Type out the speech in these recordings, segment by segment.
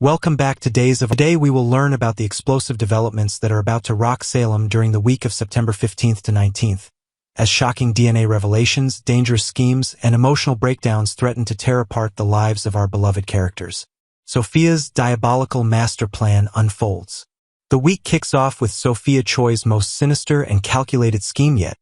Welcome back to Days of. Today we will learn about the explosive developments that are about to rock Salem during the week of September 15th to 19th, as shocking DNA revelations, dangerous schemes, and emotional breakdowns threaten to tear apart the lives of our beloved characters. Sophia's diabolical master plan unfolds. The week kicks off with Sophia Choi's most sinister and calculated scheme yet,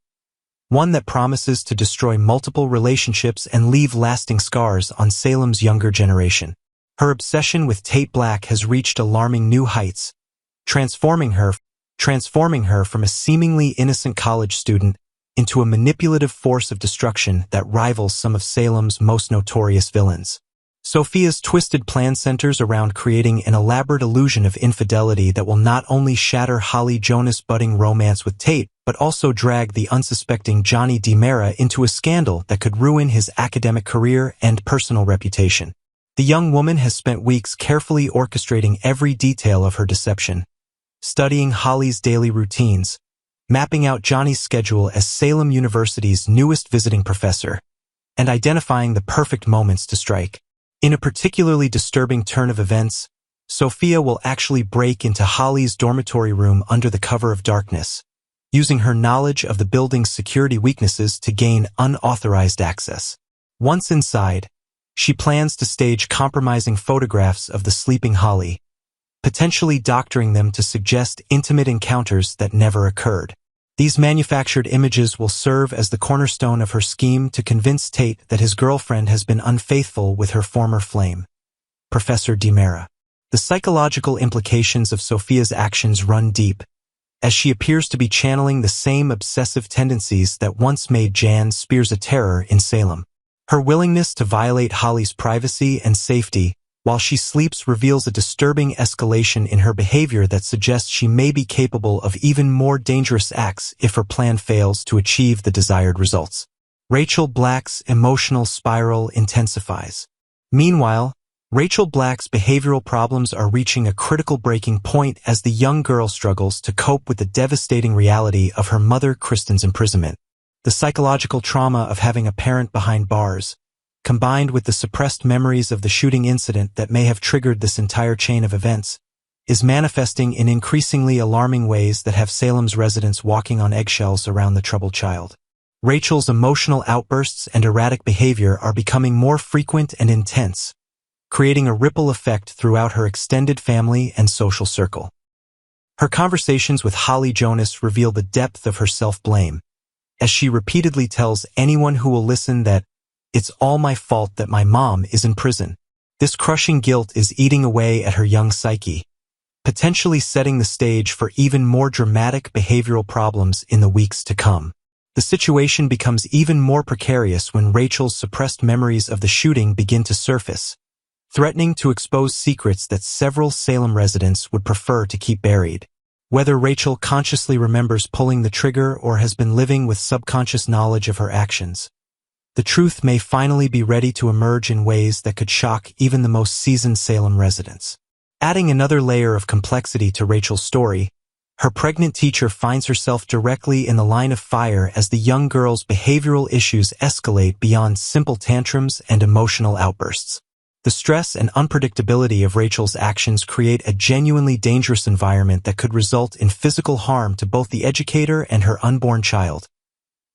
one that promises to destroy multiple relationships and leave lasting scars on Salem's younger generation. Her obsession with Tate Black has reached alarming new heights, transforming her from a seemingly innocent college student into a manipulative force of destruction that rivals some of Salem's most notorious villains. Sophia's twisted plan centers around creating an elaborate illusion of infidelity that will not only shatter Holly Jonas' budding romance with Tate, but also drag the unsuspecting Johnny DiMera into a scandal that could ruin his academic career and personal reputation. The young woman has spent weeks carefully orchestrating every detail of her deception, studying Holly's daily routines, mapping out Johnny's schedule as Salem University's newest visiting professor, and identifying the perfect moments to strike. In a particularly disturbing turn of events, Sophia will actually break into Holly's dormitory room under the cover of darkness, using her knowledge of the building's security weaknesses to gain unauthorized access. Once inside, she plans to stage compromising photographs of the sleeping Holly, potentially doctoring them to suggest intimate encounters that never occurred. These manufactured images will serve as the cornerstone of her scheme to convince Tate that his girlfriend has been unfaithful with her former flame, Professor DiMera. The psychological implications of Sophia's actions run deep, as she appears to be channeling the same obsessive tendencies that once made Jan Spears a terror in Salem. Her willingness to violate Holly's privacy and safety while she sleeps reveals a disturbing escalation in her behavior that suggests she may be capable of even more dangerous acts if her plan fails to achieve the desired results. Rachel Black's emotional spiral intensifies. Meanwhile, Rachel Black's behavioral problems are reaching a critical breaking point as the young girl struggles to cope with the devastating reality of her mother Kristen's imprisonment. The psychological trauma of having a parent behind bars, combined with the suppressed memories of the shooting incident that may have triggered this entire chain of events, is manifesting in increasingly alarming ways that have Salem's residents walking on eggshells around the troubled child. Rachel's emotional outbursts and erratic behavior are becoming more frequent and intense, creating a ripple effect throughout her extended family and social circle. Her conversations with Holly Jonas reveal the depth of her self-blame, as she repeatedly tells anyone who will listen that "It's all my fault that my mom is in prison." This crushing guilt is eating away at her young psyche, potentially setting the stage for even more dramatic behavioral problems in the weeks to come. The situation becomes even more precarious when Rachel's suppressed memories of the shooting begin to surface, threatening to expose secrets that several Salem residents would prefer to keep buried. Whether Rachel consciously remembers pulling the trigger or has been living with subconscious knowledge of her actions, the truth may finally be ready to emerge in ways that could shock even the most seasoned Salem residents. Adding another layer of complexity to Rachel's story, her pregnant teacher finds herself directly in the line of fire as the young girl's behavioral issues escalate beyond simple tantrums and emotional outbursts. The stress and unpredictability of Rachel's actions create a genuinely dangerous environment that could result in physical harm to both the educator and her unborn child,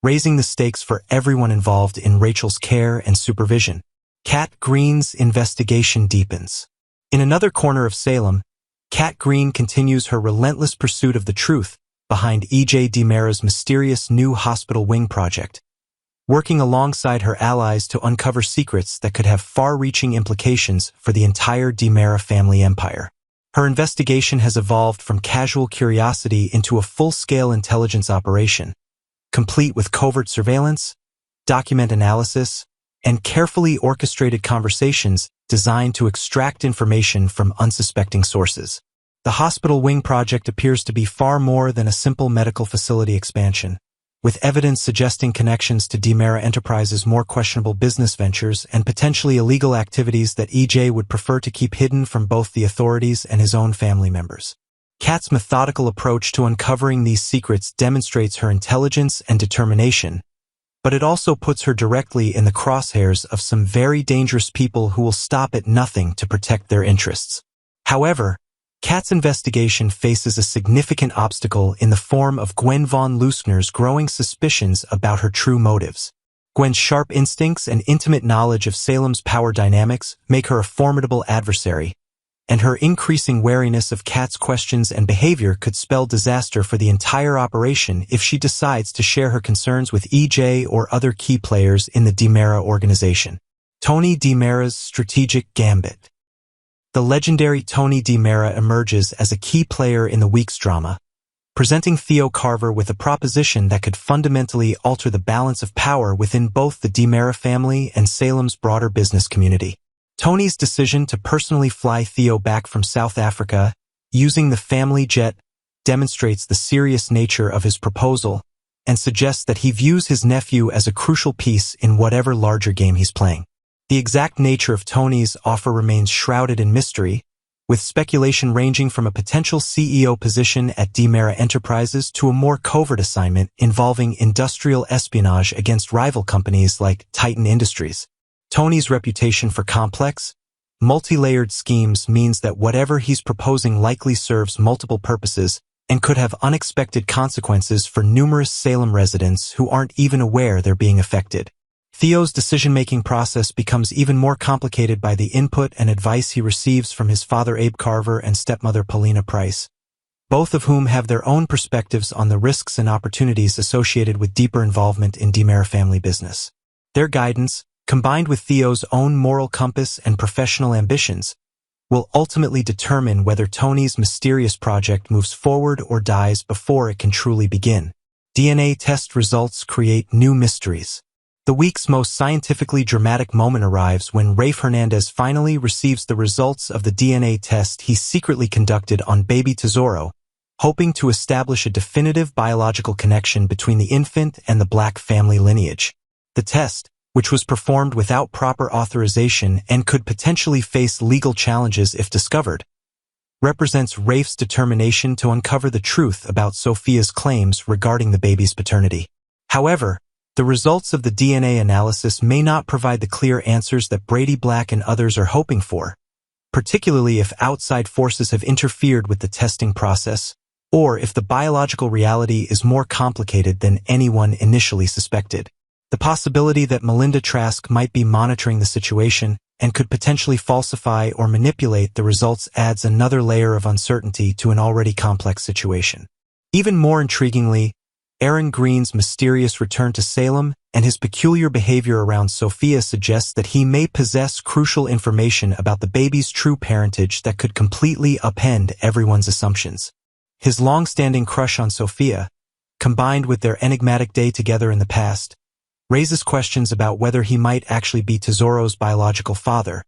raising the stakes for everyone involved in Rachel's care and supervision. Kat Green's investigation deepens. In another corner of Salem, Kat Green continues her relentless pursuit of the truth behind E.J. DiMera's mysterious new hospital wing project, working alongside her allies to uncover secrets that could have far-reaching implications for the entire DiMera family empire. Her investigation has evolved from casual curiosity into a full-scale intelligence operation, complete with covert surveillance, document analysis, and carefully orchestrated conversations designed to extract information from unsuspecting sources. The hospital wing project appears to be far more than a simple medical facility expansion, with evidence suggesting connections to DiMera Enterprises' more questionable business ventures and potentially illegal activities that EJ would prefer to keep hidden from both the authorities and his own family members. Kat's methodical approach to uncovering these secrets demonstrates her intelligence and determination, but it also puts her directly in the crosshairs of some very dangerous people who will stop at nothing to protect their interests. However, Kat's investigation faces a significant obstacle in the form of Gwen von Leuschner's growing suspicions about her true motives. Gwen's sharp instincts and intimate knowledge of Salem's power dynamics make her a formidable adversary, and her increasing wariness of Kat's questions and behavior could spell disaster for the entire operation if she decides to share her concerns with EJ or other key players in the DiMera organization. Tony DiMera's strategic gambit. The legendary Tony DiMera emerges as a key player in the week's drama, presenting Theo Carver with a proposition that could fundamentally alter the balance of power within both the DiMera family and Salem's broader business community. Tony's decision to personally fly Theo back from South Africa using the family jet demonstrates the serious nature of his proposal and suggests that he views his nephew as a crucial piece in whatever larger game he's playing. The exact nature of Tony's offer remains shrouded in mystery, with speculation ranging from a potential CEO position at DiMera Enterprises to a more covert assignment involving industrial espionage against rival companies like Titan Industries. Tony's reputation for complex, multi-layered schemes means that whatever he's proposing likely serves multiple purposes and could have unexpected consequences for numerous Salem residents who aren't even aware they're being affected. Theo's decision-making process becomes even more complicated by the input and advice he receives from his father Abe Carver and stepmother Paulina Price, both of whom have their own perspectives on the risks and opportunities associated with deeper involvement in DiMera family business. Their guidance, combined with Theo's own moral compass and professional ambitions, will ultimately determine whether Tony's mysterious project moves forward or dies before it can truly begin. DNA test results create new mysteries. The week's most scientifically dramatic moment arrives when Rafe Hernandez finally receives the results of the DNA test he secretly conducted on baby Tesoro, hoping to establish a definitive biological connection between the infant and the Black family lineage. The test, which was performed without proper authorization and could potentially face legal challenges if discovered, represents Rafe's determination to uncover the truth about Sophia's claims regarding the baby's paternity. However, the results of the DNA analysis may not provide the clear answers that Brady Black and others are hoping for, particularly if outside forces have interfered with the testing process, or if the biological reality is more complicated than anyone initially suspected. The possibility that Melinda Trask might be monitoring the situation and could potentially falsify or manipulate the results adds another layer of uncertainty to an already complex situation. Even more intriguingly, Aaron Green's mysterious return to Salem and his peculiar behavior around Sophia suggests that he may possess crucial information about the baby's true parentage that could completely upend everyone's assumptions. His long-standing crush on Sophia, combined with their enigmatic day together in the past, raises questions about whether he might actually be Tesoro's biological father,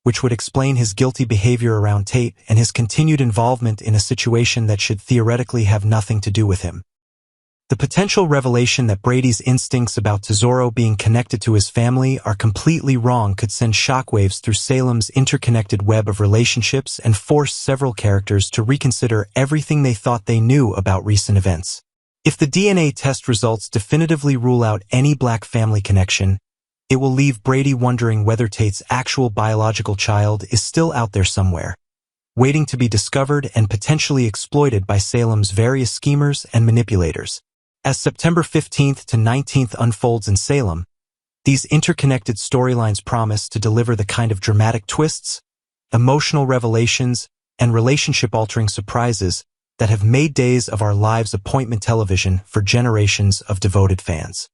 which would explain his guilty behavior around Tate and his continued involvement in a situation that should theoretically have nothing to do with him. The potential revelation that Brady's instincts about Tesoro being connected to his family are completely wrong could send shockwaves through Salem's interconnected web of relationships and force several characters to reconsider everything they thought they knew about recent events. If the DNA test results definitively rule out any Black family connection, it will leave Brady wondering whether Tate's actual biological child is still out there somewhere, waiting to be discovered and potentially exploited by Salem's various schemers and manipulators. As September 15th to 19th unfolds in Salem, these interconnected storylines promise to deliver the kind of dramatic twists, emotional revelations, and relationship-altering surprises that have made Days of Our Lives appointment television for generations of devoted fans.